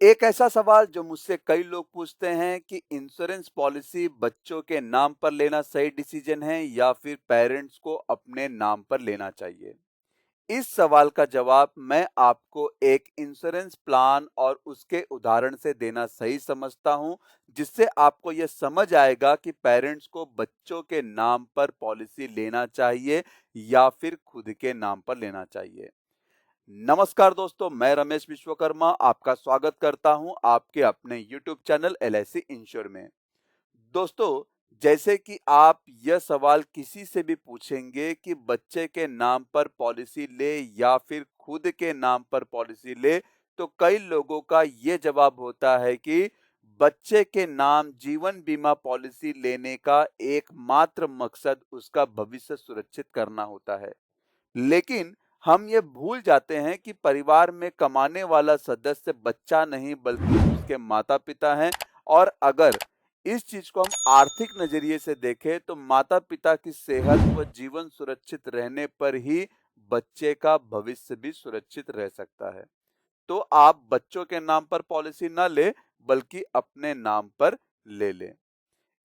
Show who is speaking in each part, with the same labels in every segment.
Speaker 1: एक ऐसा सवाल जो मुझसे कई लोग पूछते हैं कि इंश्योरेंस पॉलिसी बच्चों के नाम पर लेना सही डिसीजन है या फिर पेरेंट्स को अपने नाम पर लेना चाहिए। इस सवाल का जवाब मैं आपको एक इंश्योरेंस प्लान और उसके उदाहरण से देना सही समझता हूं, जिससे आपको यह समझ आएगा कि पेरेंट्स को बच्चों के नाम पर पॉलिसी लेना चाहिए या फिर खुद के नाम पर लेना चाहिए। नमस्कार दोस्तों, मैं रमेश विश्वकर्मा आपका स्वागत करता हूं आपके अपने YouTube चैनल LIC इंश्योर में। दोस्तों, जैसे कि आप यह सवाल किसी से भी पूछेंगे कि बच्चे के नाम पर पॉलिसी ले या फिर खुद के नाम पर पॉलिसी ले, तो कई लोगों का ये जवाब होता है कि बच्चे के नाम जीवन बीमा पॉलिसी लेने का एकमात्र मकसद उसका भविष्य सुरक्षित करना होता है। लेकिन हम ये भूल जाते हैं कि परिवार में कमाने वाला सदस्य बच्चा नहीं बल्कि उसके माता-पिता हैं। और अगर इस चीज को हम आर्थिक नजरिए से देखें तो माता-पिता की सेहत व जीवन सुरक्षित रहने पर ही बच्चे का भविष्य भी सुरक्षित रह सकता है। तो आप बच्चों के नाम पर पॉलिसी ना ले बल्कि अपने नाम पर ले लें।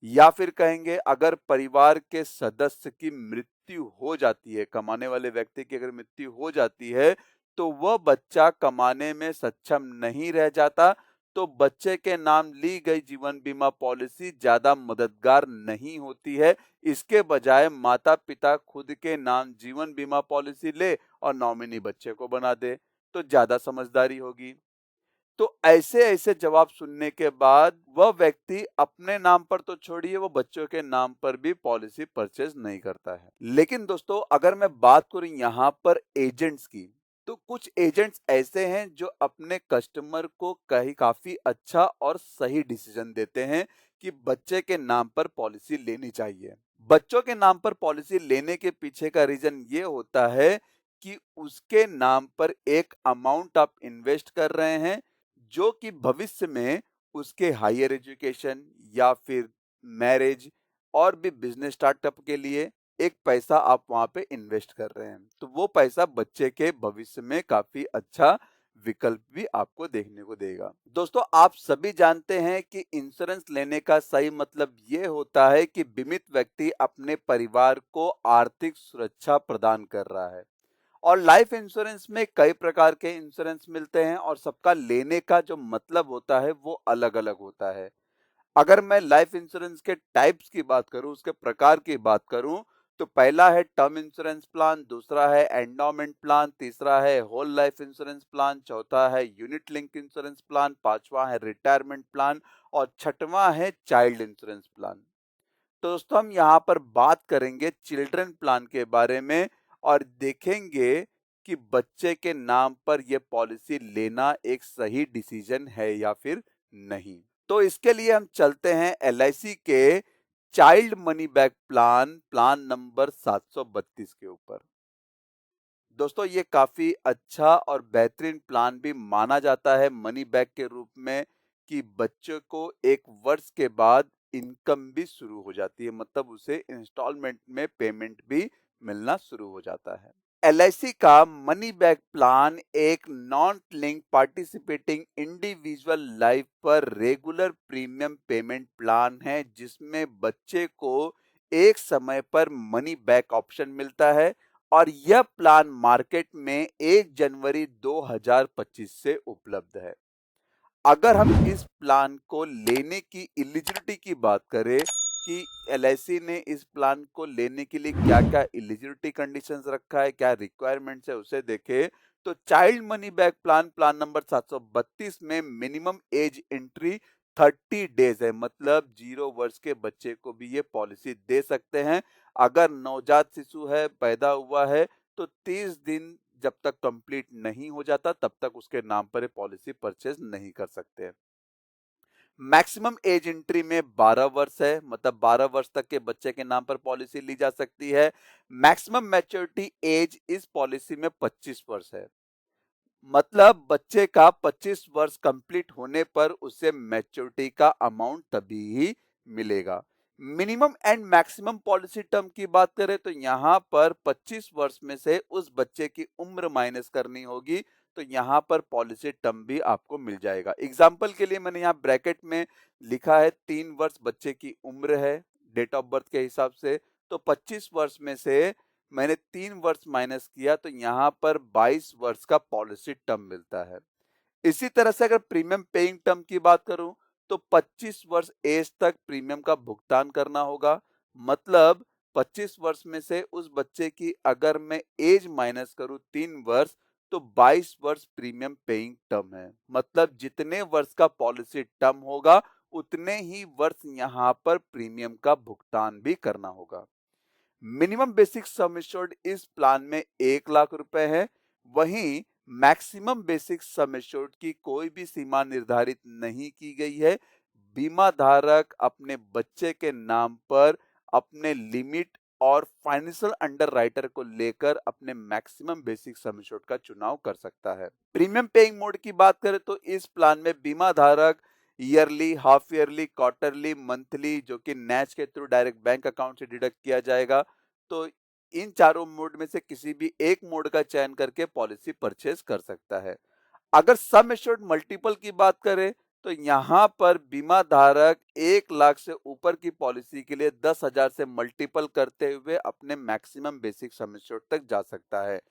Speaker 1: या फिर कहेंगे अगर परिवार के सदस्य की मृत्यु हो जाती है, कमाने वाले व्यक्ति की अगर मृत्यु हो जाती है, तो वह बच्चा कमाने में सक्षम नहीं रह जाता, तो बच्चे के नाम ली गई जीवन बीमा पॉलिसी ज्यादा मददगार नहीं होती है। इसके बजाय माता-पिता खुद के नाम जीवन बीमा पॉलिसी ले और नॉमिनी बच्चे को बना दे, तो ज्यादा समझदारी होगी। तो ऐसे-ऐसे जवाब सुनने के बाद वह व्यक्ति अपने नाम पर तो छोड़िए, वो बच्चों के नाम पर भी पॉलिसी परचेज़ नहीं करता है। लेकिन दोस्तों, अगर मैं बात करूँ यहाँ पर एजेंट्स की, तो कुछ एजेंट्स ऐसे हैं जो अपने कस्टमर को कहीं काफ़ी अच्छा और सही डिसीजन देते हैं कि बच्चे के नाम पर पॉलिसी लेनी चाहिए। बच्चों के नाम पर पॉलिसी लेने के पीछे का रीज़न ये होता है कि उसके नाम पर एक अमाउंट आप इन्वेस्ट कर रहे हैं जो कि भविष्य में उसके हायर एजुकेशन या फिर मैरिज और भी बिजनेस स्टार्टअप के लिए एक पैसा आप वहां पे इन्वेस्ट कर रहे हैं, तो वो पैसा बच्चे के भविष्य में काफी अच्छा विकल्प भी आपको देखने को देगा। दोस्तों, आप सभी जानते हैं कि इंश्योरेंस लेने का सही मतलब ये होता है कि बीमित व्यक्ति अपने परिवार को आर्थिक सुरक्षा प्रदान कर रहा है। और लाइफ इंश्योरेंस में कई प्रकार के इंश्योरेंस मिलते हैं और सबका लेने का जो मतलब होता है वो अलग-अलग होता है। अगर मैं लाइफ इंश्योरेंस के टाइप्स की बात करूं, उसके प्रकार की बात करूं, तो पहला है टर्म इंश्योरेंस प्लान, दूसरा है एंडोमेंट प्लान, तीसरा है होल लाइफ इंश्योरेंस प्लान, चौथा है यूनिट लिंक इंश्योरेंस प्लान, पांचवा है रिटायरमेंट प्लान और छठवां है चाइल्ड इंश्योरेंस प्लान। तो दोस्तों, हम यहाँ पर बात करेंगे चिल्ड्रन प्लान के बारे में और देखेंगे कि बच्चे के नाम पर यह पॉलिसी लेना एक सही डिसीजन है या फिर नहीं। तो इसके लिए हम चलते हैं LIC के child money back plan, plan number 732 के ऊपर। दोस्तों, ये काफी अच्छा और बेहतरीन प्लान भी माना जाता है मनी बैक के रूप में कि बच्चों को 1 वर्ष के बाद इनकम भी शुरू हो जाती है, मतलब उसे इंस्टॉलमेंट में पेमेंट भी मिलना शुरू हो जाता है। LIC का मनी बैक प्लान एक non link participating individual life पर रेगुलर प्रीमियम पेमेंट प्लान है, जिसमें बच्चे को एक समय पर मनी बैक ऑप्शन मिलता है और यह प्लान मार्केट में 1 जनवरी 2025 से उपलब्ध है। अगर हम इस प्लान को लेने की एलिजिबिलिटी की बात करें कि LIC ने इस प्लान को लेने के लिए क्या-क्या एलिजिबिलिटी कंडीशंस रखा है, क्या रिक्वायरमेंट्स है, उसे देखें तो child money back plan, plan number 732 में मिनिमम एज एंट्री 30 डेज है, मतलब 0 वर्ष के बच्चे को भी ये पॉलिसी दे सकते हैं। अगर नवजात शिशु है, पैदा हुआ है, तो 30 दिन जब तक कंप्लीट नहीं हो जाता तब तक उसके नाम पर ये पॉलिसी परचेज नहीं कर सकते। मैक्सिमम एज एंट्री में 12 वर्ष है, मतलब 12 वर्ष तक के बच्चे के नाम पर पॉलिसी ली जा सकती है। मैक्सिमम मैच्योरिटी एज इस पॉलिसी में 25 वर्ष है, मतलब बच्चे का 25 वर्ष कंप्लीट होने पर उसे मैच्योरिटी का अमाउंट तभी ही मिलेगा। Minimum and maximum policy term की बात करें तो यहाँ पर 25 वर्ष में से उस बच्चे की उम्र माइनस करनी होगी तो यहाँ पर पॉलिसी टर्म भी आपको मिल जाएगा। एग्जाम्पल के लिए मैंने यहाँ ब्रैकेट में लिखा है 3 वर्ष बच्चे की उम्र है डेट ऑफ बर्थ के हिसाब से, तो 25 वर्ष में से मैंने 3 वर्ष माइनस किया तो यहाँ पर 22 वर्ष का पॉलिसी टर्म मिलता है। इसी तरह से अगर प्रीमियम पेइंग टर्म की बात करूं तो 25 वर्ष एज तक प्रीमियम का भुगतान करना होगा। मतलब 25 वर्ष में से उस बच्चे की अगर मैं एज माइनस करूं 3 वर्ष तो 22 वर्ष प्रीमियम पेइंग टर्म है। मतलब जितने वर्ष का पॉलिसी टर्म होगा उतने ही वर्ष यहां पर प्रीमियम का भुगतान भी करना होगा। मिनिमम बेसिक सम एश्योर्ड इस प्लान में 1 लाख रुपए है। वहीं मैक्सिमम बेसिक सम एश्योर्ड की कोई भी सीमा निर्धारित नहीं की गई है। बीमा धारक अपने बच्चे के नाम पर अपने लिमिट और फाइनेंशियल अंडरराइटर को लेकर अपने मैक्सिमम बेसिक सम एश्योर्ड का चुनाव कर सकता है। प्रीमियम पेइंग मोड की बात करें तो इस प्लान में बीमा धारक yearly, half yearly, quarterly, monthly जो कि नैच के थ्रू डायरेक्ट बैंक अकाउंट से डिडक्ट किया जाएगा, तो इन चारों मोड में से किसी भी एक मोड का चयन करके पॉलिसी परचेज कर सकता है। अगर सम एश्योर्ड मल्टीपल की बात करें तो यहां पर बीमा धारक 1 लाख से ऊपर की पॉलिसी के लिए 10,000 से मल्टीपल करते हुए अपने मैक्सिमम बेसिक सम एश्योर्ड तक जा सकता है।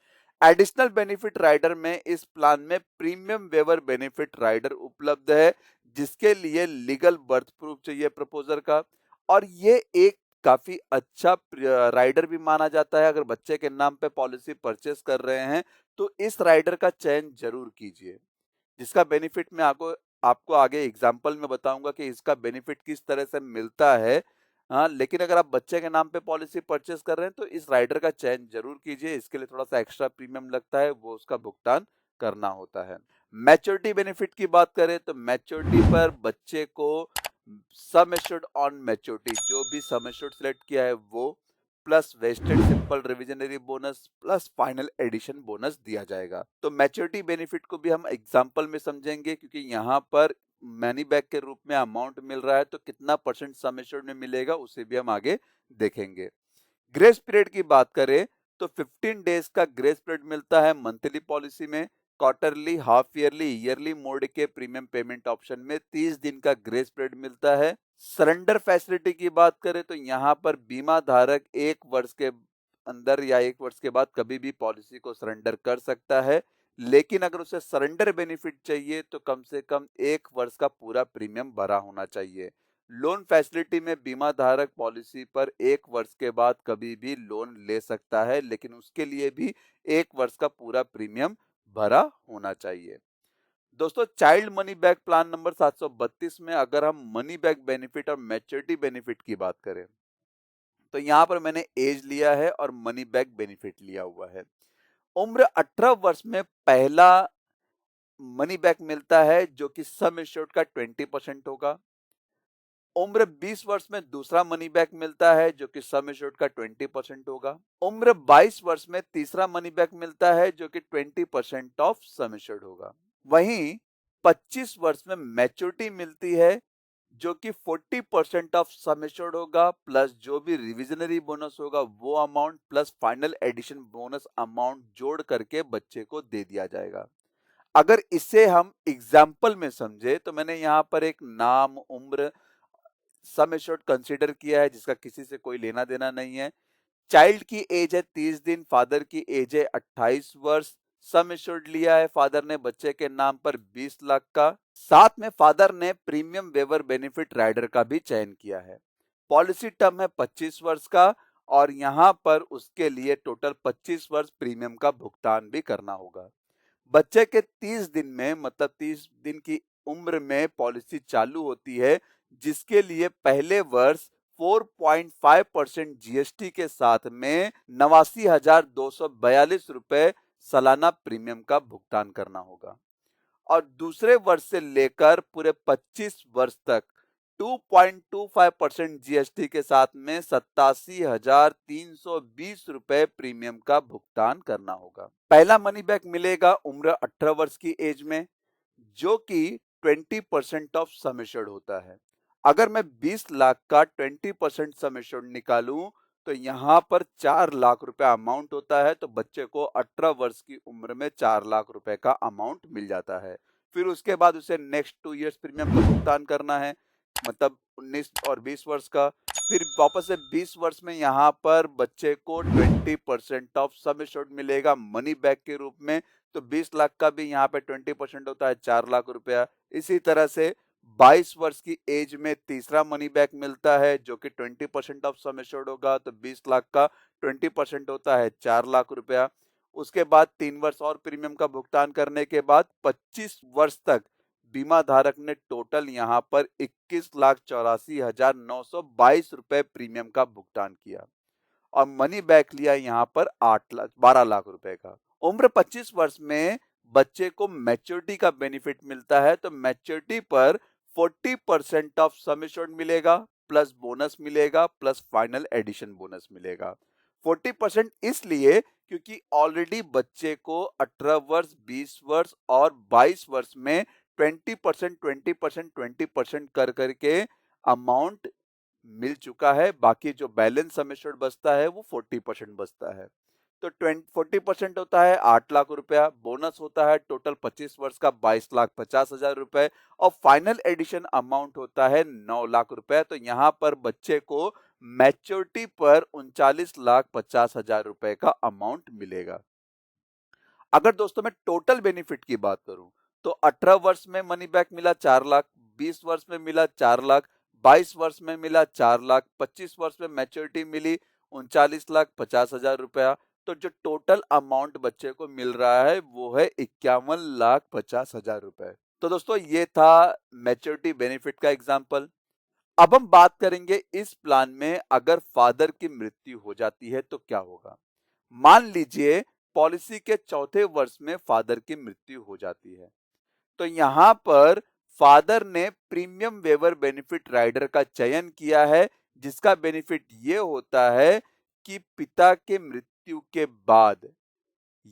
Speaker 1: एडिशनल बेनिफिट राइडर में इस प्लान में प्रीमियम वेवर बेनिफिट राइडर उपलब्ध है जिसके लिए लीगल बर्थ प्रूफ चाहिए प्रपोजर का, और ये एक काफी अच्छा राइडर भी माना जाता है। अगर बच्चे के नाम पे पॉलिसी परचेस कर रहे हैं तो इस राइडर का चयन जरूर कीजिए, जिसका बेनिफिट मैं आपको आगे एग्जाम्पल में बताऊंगा कि इसका बेनिफिट किस तरह से मिलता है। हाँ, लेकिन अगर आप बच्चे के नाम पे पॉलिसी परचेस कर रहे हैं तो इस राइडर का चयन जरूर कीजिए। इसके लिए थोड़ा सा एक्स्ट्रा प्रीमियम लगता है, वो उसका भुगतान करना होता है। मैच्योरिटी बेनिफिट की बात करें तो मैच्योरिटी पर बच्चे को सम एश्योर्ड ऑन मैच्योरिटी जो भी सम एश्योर्ड सिलेक्ट किया है वो plus vested simple reversionary bonus plus final addition bonus दिया जाएगा। तो मैच्योरिटी बेनिफिट को भी हम एग्जांपल में समझेंगे क्योंकि यहाँ पर मनी बैक के रूप में अमाउंट मिल रहा है, तो कितना परसेंट सम एश्योर्ड में मिलेगा उसे भी हम आगे देखेंगे। ग्रेस पीरियड की बात करें तो 15 डेज का ग्रेस पीरियड मिलता है मंथली पॉलिसी में। Quarterly, half yearly, yearly mode के प्रीमियम पेमेंट ऑप्शन में 30 दिन का ग्रेस पीरियड मिलता है। सरेंडर फैसिलिटी की बात करें तो यहाँ पर बीमा धारक 1 वर्ष के अंदर या 1 वर्ष के बाद कभी भी पॉलिसी को सरेंडर कर सकता है, लेकिन अगर उसे सरेंडर बेनिफिट चाहिए तो कम से कम 1 वर्ष का पूरा प्रीमियम भरा होना चाहिए। लोन फैसिलिटी में बीमा धारक पॉलिसी पर 1 वर्ष के बाद कभी भी लोन ले सकता है, लेकिन उसके लिए भी 1 वर्ष का पूरा प्रीमियम भरा होना चाहिए। दोस्तों, child money back plan number 732 में अगर हम मनी बैक बेनिफिट और मैच्योरिटी बेनिफिट की बात करें तो यहां पर मैंने एज लिया है और मनी बैक बेनिफिट लिया हुआ है। उम्र 18 वर्ष में पहला मनी बैक मिलता है जो कि सम एश्योर्ड का 20% होगा। उम्र 20 वर्ष में दूसरा मनी बैक मिलता है जो कि सम एश्योर्ड का 20% होगा। उम्र 22 वर्ष में तीसरा मनी बैक मिलता है जो कि 20% ऑफ सम एश्योर्ड होगा। वहीं 25 वर्ष में मैच्योरिटी मिलती है जो कि 40% ऑफ सम एश्योर्ड होगा प्लस जो भी रिविजनरी बोनस होगा वो amount plus final addition bonus amount जोड़ करके बच्चे को दे दिया जाएगा। अगर इसे हम एग्जाम्पल में समझे तो मैंने यहाँ पर एक नाम, उम्र, सम एश्योर्ड कंसीडर किया है जिसका किसी से कोई लेना देना नहीं है। चाइल्ड की एज है 30 दिन, फादर की एज है 28 वर्ष। सम एश्योर्ड लिया है फादर ने बच्चे के नाम पर 20 लाख का। साथ में फादर ने प्रीमियम वेवर बेनिफिट राइडर का भी चयन किया है। पॉलिसी टर्म है 25 वर्ष का और यहां पर उसके लिए टोटल 25 वर्ष प्रीमियम का भुगतान भी करना होगा। बच्चे के 30 दिन में मतलब 30 दिन की उम्र में पॉलिसी चालू होती है जिसके लिए पहले वर्ष 4.5% जीएसटी के साथ में 89,242 रुपए सालाना प्रीमियम का भुगतान करना होगा और दूसरे वर्ष से लेकर पूरे 25 वर्ष तक 2.25% जीएसटी के साथ में 87,320 रुपए प्रीमियम का भुगतान करना होगा। पहला मनी बैक मिलेगा उम्र 18 वर्ष की एज में जो कि 20% ऑफ सम एश्योर्ड होता है। अगर मैं 20 लाख का 20% सम एश्योर्ड निकालूं तो यहाँ पर 4 लाख रुपए अमाउंट होता है, तो बच्चे को 18 वर्ष की उम्र में 4 लाख रुपए का अमाउंट मिल जाता है। फिर उसके बाद उसे नेक्स्ट 2 इयर्स प्रीमियम का भुगतान करना है, मतलब 19 और 20 वर्ष का। फिर वापस से 20 वर्ष में यहाँ पर बच्चे को 20% ऑफ सम एश्योर्ड मिलेगा मनी बैक के रूप में। तो 20 लाख का भी यहाँ पे 20% होता है 4 लाख रुपया। इसी तरह से 22 वर्ष की एज में तीसरा मनी बैक मिलता है जो कि 20% ऑफ सम एश्योर्ड होगा, तो 20 लाख का 20% होता है 4 लाख रुपया। उसके बाद 3 वर्ष और प्रीमियम का भुगतान करने के बाद 25 वर्ष तक बीमा धारक ने टोटल यहाँ पर 21,84,922 रुपए प्रीमियम का भुगतान किया और मनी बैक लिया यहाँ पर 12 लाख रुपए का। उम्र 25 वर्ष में बच्चे को मैच्योरिटी का बेनिफिट मिलता है, तो मैच्योरिटी पर 40% ऑफ सम एश्योर्ड मिलेगा, प्लस बोनस मिलेगा, प्लस फाइनल एडिशन बोनस मिलेगा। 40% इसलिए क्योंकि ऑलरेडी बच्चे को 18 वर्ष, 20 वर्ष और 22 वर्ष में 20%, 20%, 20% कर करके अमाउंट मिल चुका है। बाकी जो बैलेंस सम एश्योर्ड बचता है वो 40% बचता है। तो 40% होता है 8 लाख रुपया, बोनस होता है टोटल 25 वर्ष का 22,50,000 रुपए और फाइनल एडिशन अमाउंट होता है 9 लाख रुपए। तो यहाँ पर बच्चे को मैच्योरिटी पर 39,50,000 रुपए का अमाउंट मिलेगा। अगर दोस्तों मैं टोटल बेनिफिट की बात करूं तो 18 वर्ष में मनी बैक मिला 4 लाख, 20 वर्ष में मिला 4 लाख, 22 वर्ष में मिला 4 लाख, 25 वर्ष में मैच्योरिटी मिली 39,50,000 रुपया। तो जो टोटल अमाउंट बच्चे को मिल रहा है वो है 51,50,000 रुपए। तो दोस्तों ये था मैच्योरिटी बेनिफिट का एग्जाम्पल। अब हम बात करेंगे इस प्लान में अगर फादर की मृत्यु हो जाती है तो क्या होगा। मान लीजिए पॉलिसी के चौथे वर्ष में फादर की मृत्यु हो जाती है, तो यहां पर फादर ने प्रीमियम वेवर बेनिफिट राइडर का चयन किया है, जिसका बेनिफिट ये होता है कि पिता के मृत्यु के बाद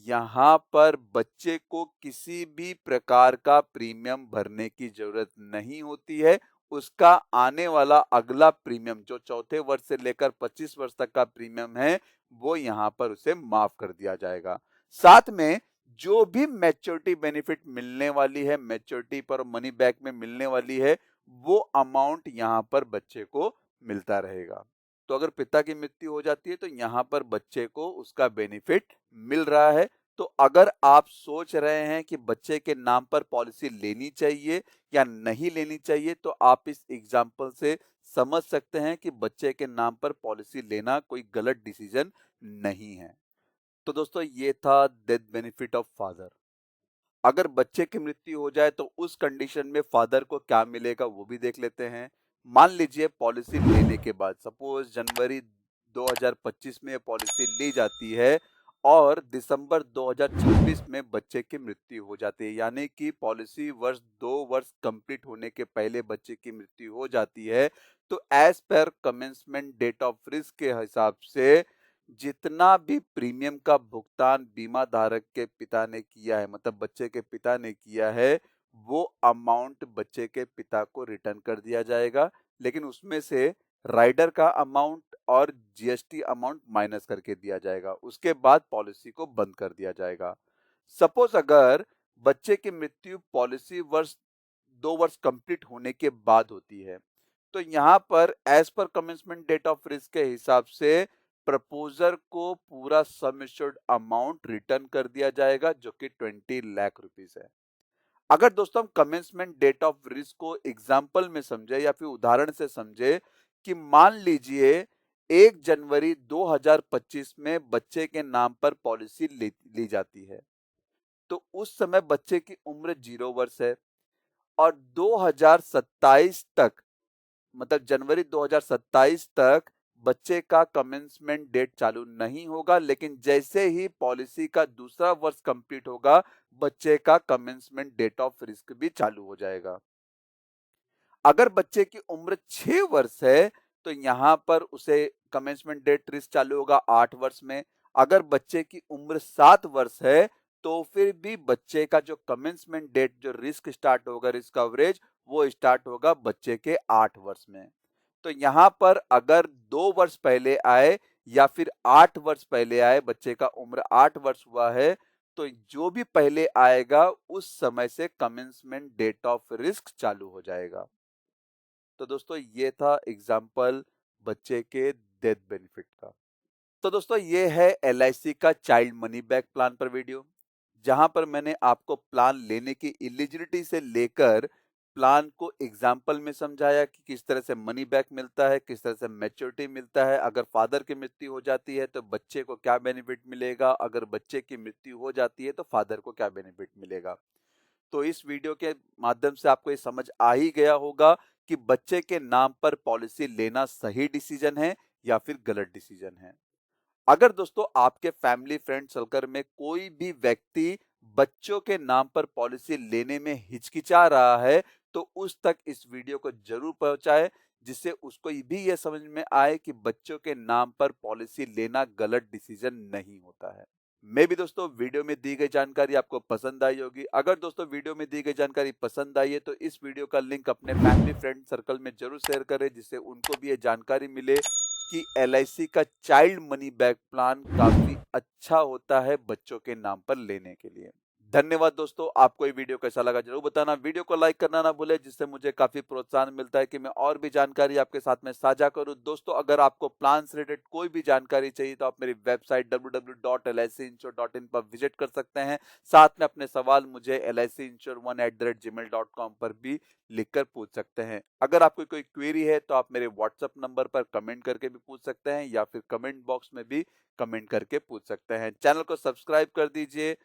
Speaker 1: यहां पर बच्चे को किसी भी प्रकार का प्रीमियम भरने की जरूरत नहीं होती है। उसका आने वाला अगला प्रीमियम जो चौथे वर्ष से लेकर 25 वर्ष तक का प्रीमियम है वो यहां पर उसे माफ कर दिया जाएगा। साथ में जो भी मैच्योरिटी बेनिफिट मिलने वाली है, मैच्योरिटी पर मनी बैक में मिलने वाली है, वो अमाउंट यहां पर बच्चे को मिलता रहेगा। तो अगर पिता की मृत्यु हो जाती है तो यहाँ पर बच्चे को उसका बेनिफिट मिल रहा है। तो अगर आप सोच रहे हैं कि बच्चे के नाम पर पॉलिसी लेनी चाहिए या नहीं लेनी चाहिए, तो आप इस एग्जाम्पल से समझ सकते हैं कि बच्चे के नाम पर पॉलिसी लेना कोई गलत डिसीजन नहीं है। तो दोस्तों ये था डेथ बेनिफिट ऑफ फादर। अगर बच्चे की मृत्यु हो जाए तो उस कंडीशन में फादर को क्या मिलेगा वो भी देख लेते हैं। मान लीजिए पॉलिसी लेने के बाद सपोज जनवरी 2025 में पॉलिसी ली जाती है और दिसंबर 2026 में बच्चे की मृत्यु हो जाती है, यानी कि पॉलिसी वर्ष 2 वर्ष कंप्लीट होने के पहले बच्चे की मृत्यु हो जाती है। तो as per commencement date of risk के हिसाब से जितना भी प्रीमियम का भुगतान बीमा धारक के पिता ने किया है, मतलब बच्चे के पिता ने किया है, वो अमाउंट बच्चे के पिता को रिटर्न कर दिया जाएगा, लेकिन उसमें से राइडर का अमाउंट और जीएसटी अमाउंट माइनस करके दिया जाएगा। उसके बाद पॉलिसी को बंद कर दिया जाएगा। सपोज अगर बच्चे की मृत्यु पॉलिसी वर्ष 2 वर्ष कंप्लीट होने के बाद होती है, तो यहाँ पर as per commencement date of risk के हिसाब से प्रपोजर को पूरा सम एश्योर्ड अमाउंट रिटर्न कर दिया जाएगा जो कि 20 लाख रुपीस है। अगर दोस्तों हम कमेंसमेंट डेट ऑफ रिस्क को एग्जाम्पल में समझे या फिर उदाहरण से समझे कि मान लीजिए 1 जनवरी 2025 में बच्चे के नाम पर पॉलिसी ली जाती है, तो उस समय बच्चे की उम्र 0 वर्ष है और 2027 तक, मतलब जनवरी 2027 तक बच्चे का कमेंसमेंट डेट चालू नहीं होगा, लेकिन जैसे ही पॉलिसी का दूसरा वर्ष कंप्लीट होगा बच्चे का कमेंसमेंट डेट ऑफ रिस्क भी चालू हो जाएगा। अगर बच्चे की उम्र 6 वर्ष है तो यहां पर उसे कमेंसमेंट डेट रिस्क चालू होगा 8 वर्ष में। अगर बच्चे की उम्र 7 वर्ष है तो फिर भी बच्चे का जो कमेंसमेंट डेट जो रिस्क स्टार्ट होगा, रिस्क कवरेज, वो स्टार्ट होगा बच्चे के 8 वर्ष में। तो यहां पर अगर 2 वर्ष पहले आए या फिर 8 वर्ष पहले आए, बच्चे का उम्र 8 वर्ष हुआ है, तो जो भी पहले आएगा उस समय से कमेंसमेंट डेट ऑफ रिस्क चालू हो जाएगा। तो दोस्तों ये था एग्जाम्पल बच्चे के डेथ बेनिफिट का। तो दोस्तों ये है LIC का चाइल्ड मनी बैक प्लान पर वीडियो, जहां पर मैंने आपको प्लान लेने की एलिजिबिलिटी से लेकर प्लान को एग्जाम्पल में समझाया कि किस तरह से मनी बैक मिलता है, किस तरह से मैच्योरिटी मिलता है, अगर फादर की मृत्यु हो जाती है तो बच्चे को क्या बेनिफिट मिलेगा, अगर बच्चे की मृत्यु हो जाती है तो फादर को क्या बेनिफिट मिलेगा। तो इस वीडियो के माध्यम से आपको ये समझ आ ही गया होगा कि बच्चे के नाम पर पॉलिसी लेना सही डिसीजन है या फिर गलत डिसीजन है। अगर दोस्तों आपके फैमिली फ्रेंड सर्कल में कोई भी व्यक्ति बच्चों के नाम पर पॉलिसी लेने में हिचकिचा रहा है, तो उस तक इस वीडियो को जरूर पहुंचाएं, जिससे उसको भी यह समझ में आए कि बच्चों के नाम पर पॉलिसी लेना गलत डिसीजन नहीं होता है। मे भी दोस्तों वीडियो में दी गई जानकारी आपको पसंद आई होगी। अगर दोस्तों वीडियो में दी गई जानकारी पसंद आई है तो इस वीडियो का लिंक अपने फैमिली फ्रेंड सर्कल में जरूर शेयर करें, जिससे उनको भी ये जानकारी मिले कि LIC का चाइल्ड मनी बैक प्लान काफी अच्छा होता है बच्चों के नाम पर लेने के लिए। धन्यवाद दोस्तों, आपको ये वीडियो कैसा लगा जरूर बताना। वीडियो को लाइक करना ना भूले, जिससे मुझे काफी प्रोत्साहन मिलता है कि मैं और भी जानकारी आपके साथ में साझा करूं। दोस्तों अगर आपको प्लान से रिलेटेड कोई भी जानकारी चाहिए तो आप मेरी वेबसाइट www.licinsurance.in पर विजिट कर सकते हैं। साथ में अपने सवाल मुझे licinsurance1@gmail.com पर भी लिखकर पूछ सकते हैं। अगर आपको कोई क्वेरी है तो आप मेरे व्हाट्सएप नंबर पर कमेंट करके भी पूछ सकते हैं, या फिर कमेंट बॉक्स में भी कमेंट करके पूछ सकते हैं। चैनल को सब्सक्राइब कर दीजिए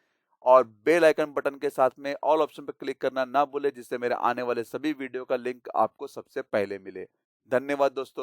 Speaker 1: और बेल आइकन बटन के साथ में ऑल ऑप्शन पर क्लिक करना ना भूले, जिससे मेरे आने वाले सभी वीडियो का लिंक आपको सबसे पहले मिले। धन्यवाद दोस्तों।